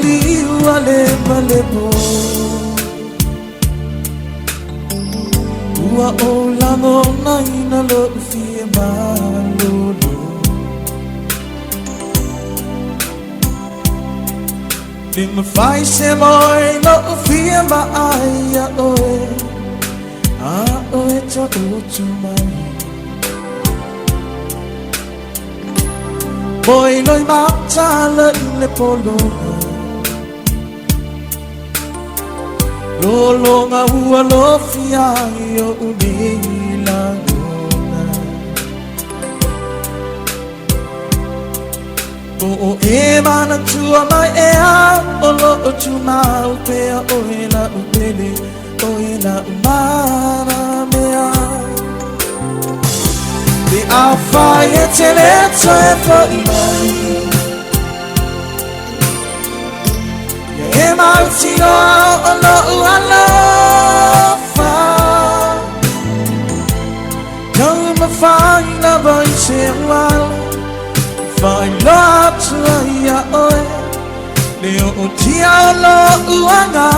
di wale male po Ua o lango nai na lo fie malolo Di ma fai se moi lo fie ma aia oe A oe cho utu mai Boy loi mak cha lẫn le polo Lolo nga hua lo fia yo uni la gona O e mana tua mai e a o lo o tu ma o pe a o e la o pele o e la umana mea Di a fai e te le tue po i mai E mai ti no o lo u alo fa Don't ma fai na vai se wal Fai lo tu ia oe Leo o ti a lo u anga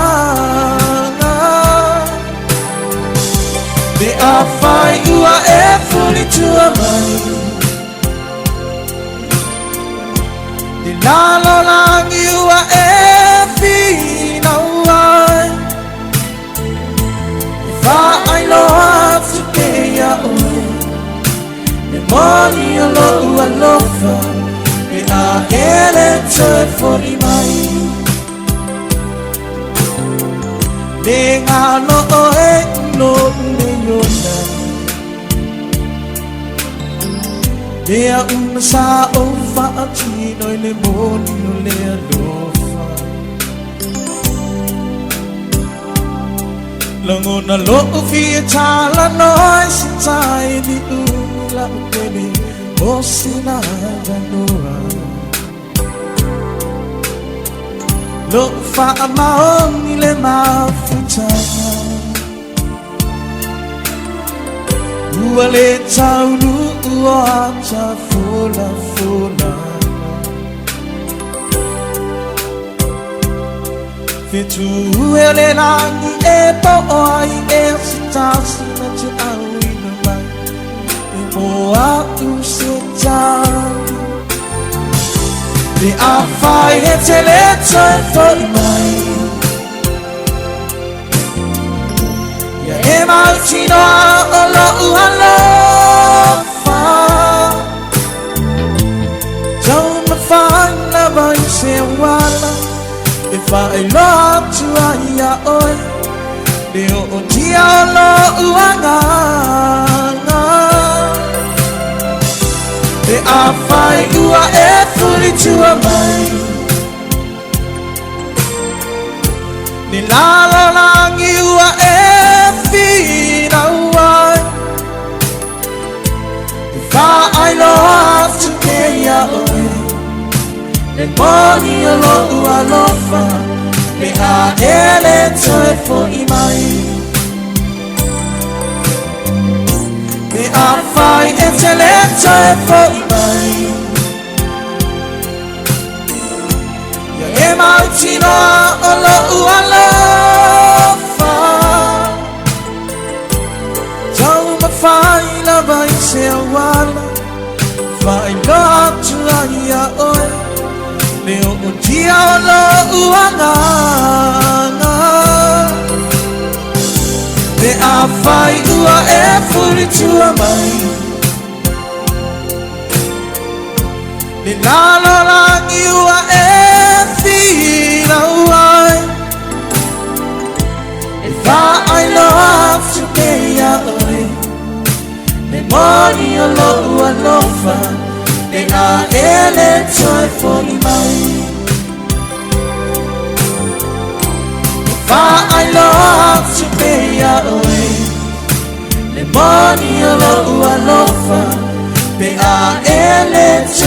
Di a fai ua e fuli tua mai Di la lo langi ua e fina uai Fa ai lo atu ke ia oe Me moni a lo ua lofa Me a ele toe fori mai De ngā lo oe no me yona Dea una sa o faatino e le moni o le alofa Langona lo o fia tala noi si tai di ula o pele o sina ganoa Lo fa maoni le mafutana Ua le taunu ua ta fula fula Fitu e le langi e po ai e si tasi na te au ina mai E mo atu se tau Le a fai e te le toi foi mai E mai tino o lo ua lofa Don't ma fai na vai se wala E fai lo atu aia oe Leo o tia o lo ua nganga E a fai ua e furi tua mai Ni la lo langi ua e fina uai E fa ai lo atu ke ia oe Le moni o lo ua lofa Me a ele toe fo i mai Me a fai e te le toe fo i mai Ia e mai tino o lo ua lofa Tau ma fai la vai se awala Fai lo atu aia oe Leo o tia o lo ua nganga Me a fai ua e furi tua mai Le la lo langi ua e fina uai E fa ai lo atu ke ia oe Me moni o lo ua lofa E a ele toi fori mai E fa ai lo atu ke ia oe Le moni o lo ua lofa Pe a ele toi